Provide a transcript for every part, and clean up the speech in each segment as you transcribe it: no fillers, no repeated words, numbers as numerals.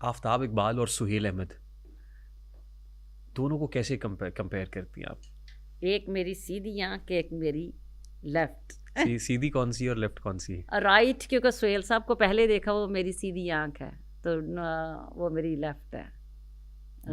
आफ्ताब इकबाल और सुहेल अहमद, दोनों को कैसे कंपेयर करती हैं आप? एक मेरी सीधी आंख, एक मेरी लेफ्ट। सीधी कौन सी और लेफ्ट कौन सी? राइट, क्योंकि सुहेल साहब को पहले देखा, वो मेरी सीधी आंख है, तो वो मेरी लेफ्ट है।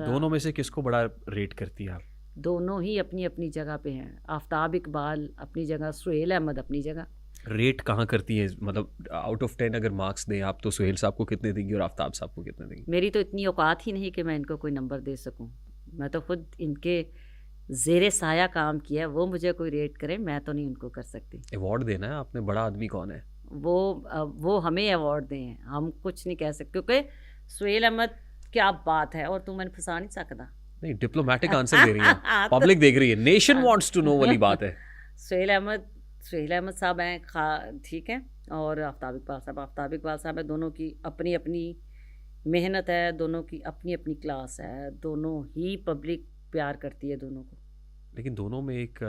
दोनों में से किसको बड़ा रेट करती हैं आप? दोनों ही अपनी अपनी जगह पे हैं। आफ्ताब इकबाल अपनी जगह, सुहेल अहमद अपनी जगह। रेट कहाँ करती हैं, मतलब आउट ऑफ 10 अगर मार्क्स दें आप, तो सुहेल साहब को कितने देंगी और आफ्ताब साहब को कितने देंगी? मेरी तो इतनी औकात ही नहीं कि मैं इनको कोई नंबर दे सकूं। मैं तो खुद इनके जेरे साया काम किया है, वो मुझे कोई रेट करे, मैं तो नहीं उनको कर सकती। अवार्ड देना है आपने, बड़ा आदमी कौन है? वो हमें अवार्ड दें, हम कुछ नहीं कह सकते, क्योंकि सुहेल अहमद क्या बात है, और तू मैंने फंसा नहीं सकता। नहीं, डिप्लोमेटिक आंसर दे रही हैं, पब्लिक देख रही है, नेशन वांट्स टू नो वाली बात है। सुहेल अहमद साहब हैं, ठीक है, और आफ्ताब इकबाल साहब है। दोनों की अपनी अपनी मेहनत है, दोनों की अपनी अपनी क्लास है, दोनों ही पब्लिक प्यार करती है दोनों को। लेकिन दोनों में एक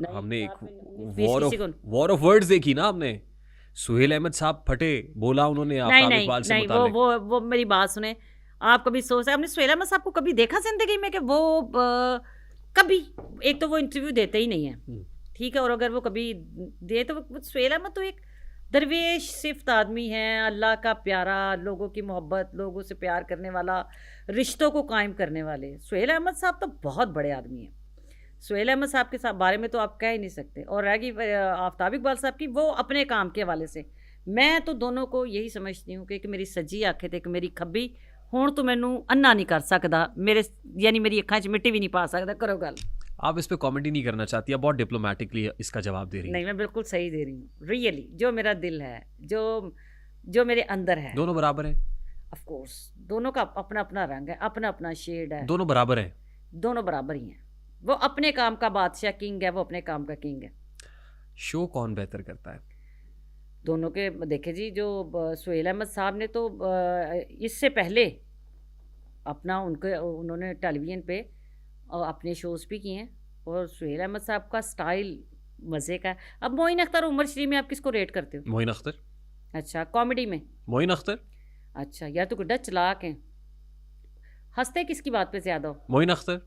हमने एक नहीं, वॉर ऑफ वर्ड्स देखी ना हमने। सुहेल अहमद साहब फटे, बोला उन्होंने आफ्ताब इकबाल से नहीं, मुताल्लिक। वो मेरी बात सुने। आप कभी सोचा, आपने सुहेल अहमद साहब को कभी देखा जिंदगी में कि वो कभी, एक तो वो इंटरव्यू देते ही नहीं है, ठीक है, और अगर वो कभी दे तो सुहेल अहमद तो एक दरवेश सिफ्त आदमी है, अल्लाह का प्यारा, लोगों की मोहब्बत, लोगों से प्यार करने वाला, रिश्तों को कायम करने वाले। सुहेल अहमद साहब तो बहुत बड़े आदमी हैं। सुहेल अहमद साहब के बारे में तो आप कह ही नहीं सकते। और रही आफ्ताब इकबाल साहब की, वो अपने काम के हवाले से, मैं तो दोनों को यही समझती हूँ कि मेरी सज्जी आंखें ते मेरी खब्बी हुण तो मैनू अन्ना नहीं कर सकता, मेरे यानी मेरी अखां च मिट्टी भी नहीं पा सकता। करो गल। आप इस पे कमेंट ही नहीं करना चाहती, आप बहुत डिप्लोमेटिकली इसका जवाब दे रही हैं। नहीं, मैं बिल्कुल सही दे रही हूँ, रियली, जो मेरा दिल है, जो मेरे अंदर है। दोनों बराबर हैं? ऑफ कोर्स, दोनों का अपना अपना रंग है, अपना अपना शेड है। दोनों बराबर हैं? दोनों बराबर ही हैं। वो अपने काम का बादशाह, किंग है, वो अपने काम का किंग है। शो कौन बेहतर करता है? दोनों के देखे जी, जो सुहेल अहमद साहब ने तो इससे पहले अपना उन्होंने टेलीविज़न पे अपने शोज़ भी किए हैं, और सुहेल अहमद साहब का स्टाइल मज़े का है। अब मोइन अख्तर, उमर शरीफ में आप किसको रेट करते हो? मोइन अख्तर। अच्छा, कॉमेडी में मोइन अख्तर। अच्छा यार, तो गुड्डा चलाक हैं। हंसते किसकी बात पे ज़्यादा हो? मोइन अख्तर।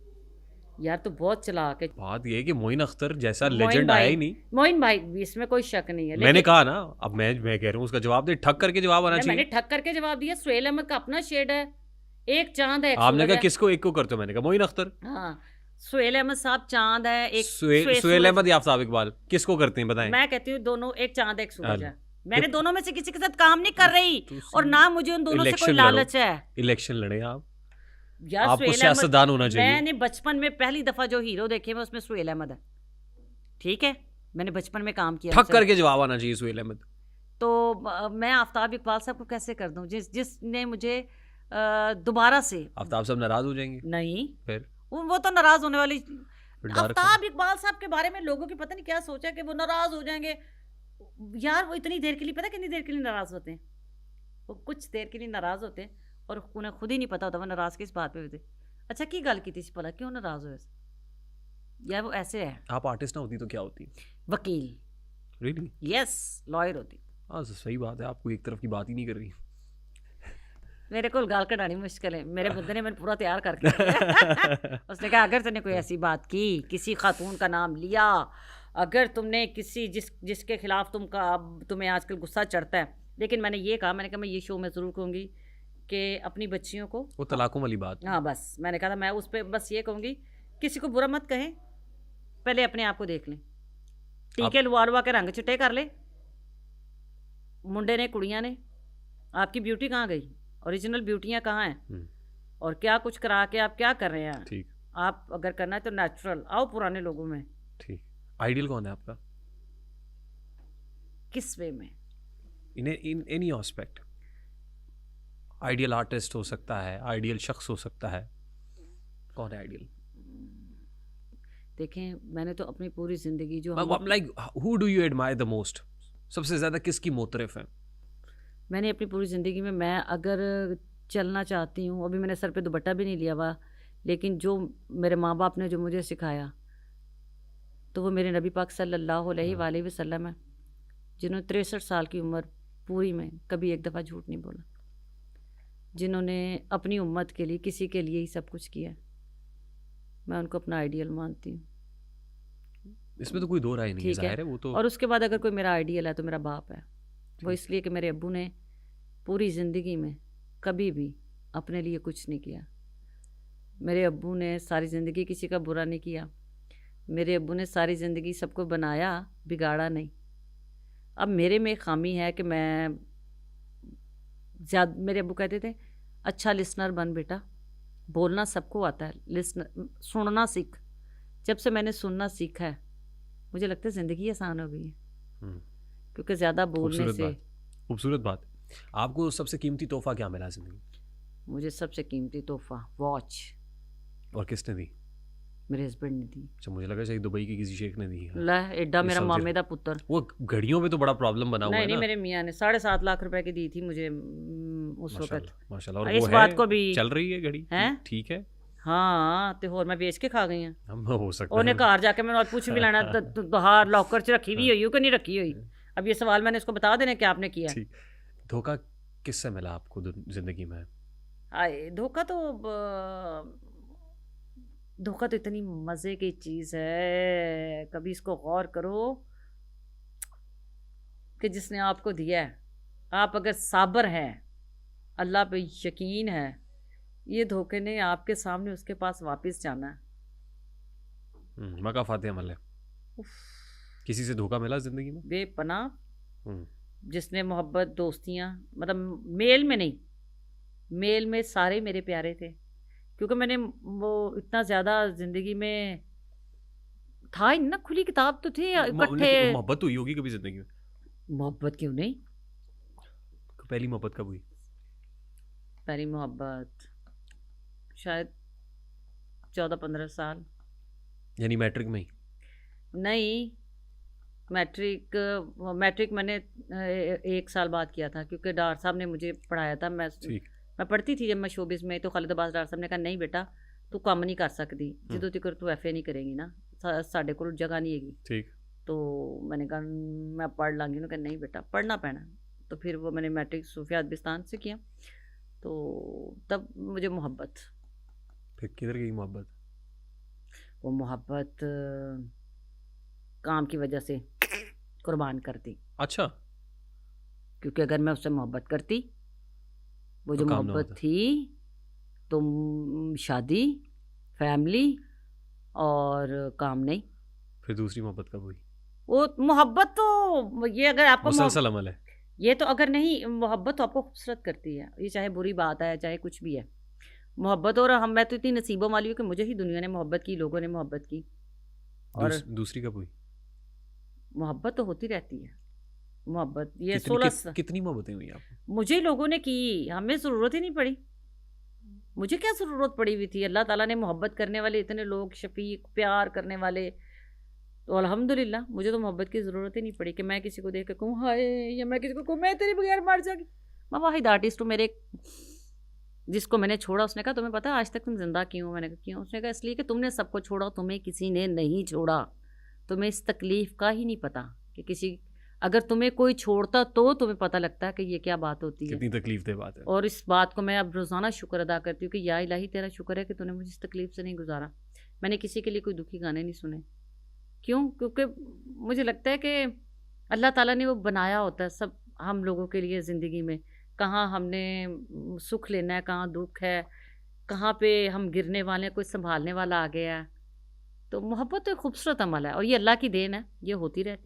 यार तो बहुत चलाक है। बात ये है कि मोइन अख्तर जैसा मोइन लेजेंड आया भाई, ही नहीं। मोइन भाई, इसमें कोई शक नहीं है। मैंने कहा ना, अब मैं कह रहा हूँ उसका जवाब दे, ठक करके जवाब आना चाहिए। मैंने ठक करके जवाब दिया। सुहेल अहमद का अपना शेड है, एक चांद है, एक आपने सूरज कहा है। किसको एक को करते हो, मैंने कहा मोइन अख्तर। हाँ, सुहेल अहमद साहब चांद है, एक सुहेल अहमद या आफ्ताब इकबाल, किसको करते हैं बताएं? मैं कहती हूँ दोनों, एक चांद एक सूरज है। मैंने दोनों में से किसी के साथ काम नहीं कर रही, और ना मुझे उन दोनों से कोई लालच है। इलेक्शन लड़े आप, यार आपको सियासतदान होना चाहिए। मैंने बचपन में पहली दफा जो हीरो देखे मैं, उसमें सुहेल अहमद है, ठीक है, मैंने बचपन में काम किया। ठक करके जवाब आना चाहिए सुहेल अहमद। तो मैं आफ्ताब इकबाल साहब को कैसे कर दूं, जिसने मुझे दोबारा से। आफ्ताब साहब नाराज हो जाएंगे? नहीं, फिर वो तो नाराज होने वाली। आफ्ताब इकबाल साहब के बारे में लोगों की पता नहीं क्या सोचा कि वो नाराज हो जाएंगे। यार वो इतनी देर के लिए, पता कितनी देर के लिए नाराज होते हैं? वो कुछ देर के लिए नाराज होते हैं, और उन्हें खुद ही नहीं पता होता वो नाराज किस बात पे होते। अच्छा, की गल की थी भला, क्यों नाराज हुए? यार वो ऐसे है। आप आर्टिस्ट ना होती तो क्या होती? वकील। रियली? यस, लॉयर होती। हाँ सही बात है, आपको एक तरफ की बात ही नहीं कर रही। मेरे को गाल कटानी मुश्किल है, मेरे बुद्ध ने मैंने पूरा तैयार करके उसने कहा अगर तुमने कोई ऐसी बात की, किसी खातून का नाम लिया, अगर तुमने किसी जिसके खिलाफ तुम्हें आजकल गुस्सा चढ़ता है। लेकिन मैंने ये कहा, मैंने कहा मैं ये शो में ज़रूर कहूँगी कि अपनी बच्चियों को, वो तलाकों वाली बात। हाँ बस, मैंने कहा था मैं उस पर बस ये कहूँगी, किसी को बुरा मत कहें, पहले अपने आप को देख लें। टीके लुआ के रंग चिट्टे कर ले मुंडे ने, कुड़ियाँ ने। आपकी ब्यूटी कहाँ गई? ओरिजिनल ब्यूटियाँ कहाँ हैं? और क्या कुछ करा के आप क्या कर रहे हैं? ठीक, आप अगर करना है तो नेचुरल आओ, पुराने लोगों में। ठीक। आइडियल कौन है आपका? किस वे में? In any aspect. Ideal artist हो सकता है, आइडियल शख्स हो सकता है, कौन है आइडियल? देखें, मैंने तो अपनी पूरी जिंदगी जो like who do you admire the most? सबसे ज्यादा किसकी मोतरफ है? मैंने अपनी पूरी ज़िंदगी में, मैं अगर चलना चाहती हूँ, अभी मैंने सर पे दुपट्टा भी नहीं लिया हुआ, लेकिन जो मेरे माँ बाप ने जो मुझे सिखाया, तो वो मेरे नबी पाक सल्लल्लाहु अलैहि वसल्लम है, जिन्होंने 63 साल की उम्र पूरी में कभी एक दफ़ा झूठ नहीं बोला। जिन्होंने अपनी उम्मत के लिए, किसी के लिए ही सब कुछ किया, मैं उनको अपना आइडियल मानती हूँ। इसमें तो कोई दो राय नहीं है, ठीक है। जाहिर है वो तो। और उसके बाद अगर कोई मेरा आइडियल है तो मेरा बाप है। वो ठीक। इसलिए कि मेरे अब्बू ने पूरी ज़िंदगी में कभी भी अपने लिए कुछ नहीं किया। मेरे अब्बू ने सारी ज़िंदगी किसी का बुरा नहीं किया। मेरे अब्बू ने सारी ज़िंदगी सबको बनाया, बिगाड़ा नहीं। अब मेरे में खामी है कि मैं मेरे अब्बू कहते थे अच्छा लिसनर बन बेटा, बोलना सबको आता है, लिसनर सुनना सीख। जब से मैंने सुनना सीखा है मुझे लगता है ज़िंदगी आसान हो गई है, हम्म, क्योंकि ज़्यादा बोलने खूबसूरत से। बात, खूबसूरत बात। आपको सबसे कीमती तोहफा क्या मिला जिंदगी? मुझे सबसे कीमती तोहफा वॉच और किसने दी? मेरे हस्बैंड ने दी। अच्छा, मुझे लगा शायद दुबई के किसी शेख ने दी है। ला एडा ये मेरा सऊदी मामे दा पुत्र। वो घड़ियों में तो बड़ा प्रॉब्लम बना हुआ नहीं है नहीं, ना। मेरे मियाँ ने 7.5 लाख रुपए की दी थी मुझे उस वक्त। माशाल्लाह माशाल्लाह। और इस वो बात है को भी चल रही है घड़ी? हैं? ठीक है। हाँ तो होर मैं बेच के खा गई हूँ। हम हो सकता ਉਹਨੇ है। घर जाके मैंने पूछ भी लेना बाहर लॉकर च रखी हुई हो कि नहीं रखी हुई। अब ये सवाल मैंने इसको बता देना कि आपने किया। ठीक। धोखा किससे मिला आपको जिंदगी में? आए धोखा तो धोखा तो इतनी मज़े की चीज़ है, कभी इसको गौर करो कि जिसने आपको दिया है, आप अगर साबर हैं, अल्लाह पे यकीन है, ये धोखे ने आपके सामने उसके पास वापस जाना है। मका फाते अमल है। किसी से धोखा मिला जिंदगी में? बेपनाह, हम्म, जिसने मोहब्बत दोस्तियाँ, मतलब मेल में नहीं, मेल में सारे मेरे प्यारे थे, क्योंकि मैंने वो इतना ज़्यादा ज़िंदगी में था ही ना, खुली किताब तो थी इकट्ठे। मोहब्बत हुई होगी कभी जिंदगी में? मोहब्बत क्यों नहीं? पहली मोहब्बत कब हुई? पहली मोहब्बत शायद 14-15 साल। यानी मैट्रिक में ही? नहीं, मैट्रिक मैंने 1 साल बाद किया था, क्योंकि डॉक्टर साहब ने मुझे पढ़ाया था। ठीक। मैं पढ़ती थी जब मैं शोबिस में, तो खालिद अब्बास डॉक्टर साहब ने कहा नहीं बेटा तू काम नहीं कर सकती, ਜਦੋਂ ਤੱਕ तू FA नहीं करेगी ना साढ़े को जगह नहीं हैगी। ठीक। तो मैंने कहा मैं पढ़ लाँगी। उन्होंने कहा नहीं बेटा पढ़ना पैना। तो फिर वो मैंने मैट्रिक सूफिया अदबिस्तान से किया, तो तब मुझे मोहब्बत। फिर किधर गई मोहब्बत? वो मोहब्बत काम की वजह से कुर्बान कर दी। अच्छा। क्योंकि अगर मैं उससे मोहब्बत करती, वो तो जो काम ना मोहब्बत होता। थी, तो शादी, फैमिली और काम नहीं। फिर दूसरी मोहब्बत कब हुई? वो मोहब्बत तो ये अगर आपको मुसलसल अमल है। ये तो अगर नहीं, मोहब्बत तो आपको खूबसूरत करती है, ये चाहे बुरी बात है चाहे कुछ भी है मोहब्बत। और मैं तो इतनी नसीबों वाली हूँ कि मुझे ही दुनिया ने मोहब्बत की, लोगों ने मोहब्बत की। और दूसरी कब हुई? मोहब्बत तो होती रहती है। मोहब्बत ये कितनी 16 कितनी मोहब्बतें हुई आपको? मुझे लोगों ने की, हमें ज़रूरत ही नहीं पड़ी। मुझे क्या ज़रूरत पड़ी हुई थी? अल्लाह ताला ने मोहब्बत करने वाले इतने लोग, शफीक, प्यार करने वाले, तो अल्हम्दुलिल्लाह मुझे तो मोहब्बत की ज़रूरत ही नहीं पड़ी कि मैं किसी को देख के कहूँ हाय, या मैं किसी को कहूँ मैं तेरे बगैर मर जाऊंगी। मैं वाहिद आर्टिस्ट हूँ। मेरे जिसको मैंने छोड़ा उसने कहा तुम्हें पता है आज तक तुम जिंदा क्यों? मैंने कहा क्यों? उसने कहा इसलिए कि तुमने सबको छोड़ा, तुम्हें किसी ने नहीं छोड़ा। तुम्हें इस तकलीफ़ का ही नहीं पता कि किसी अगर तुम्हें कोई छोड़ता तो तुम्हें पता लगता है कि ये क्या बात होती है, कितनी तकलीफ दे बात है। और इस बात को मैं अब रोज़ाना शुक्र अदा करती हूँ कि या इलाही तेरा शुक्र है कि तूने मुझे इस तकलीफ़ से नहीं गुजारा। मैंने किसी के लिए कोई दुखी गाने नहीं सुने। क्यों? क्योंकि मुझे लगता है कि अल्लाह ताला ने वो बनाया होता है सब हम लोगों के लिए ज़िंदगी में, कहाँ हमने सुख लेना है, कहाँ दुख है, कहाँ पे हम गिरने वाले हैं, कोई संभालने वाला आ गया है। तो मोहब्बत तो एक खूबसूरत अमल है और ये अल्लाह की देन है, ये होती रहती है।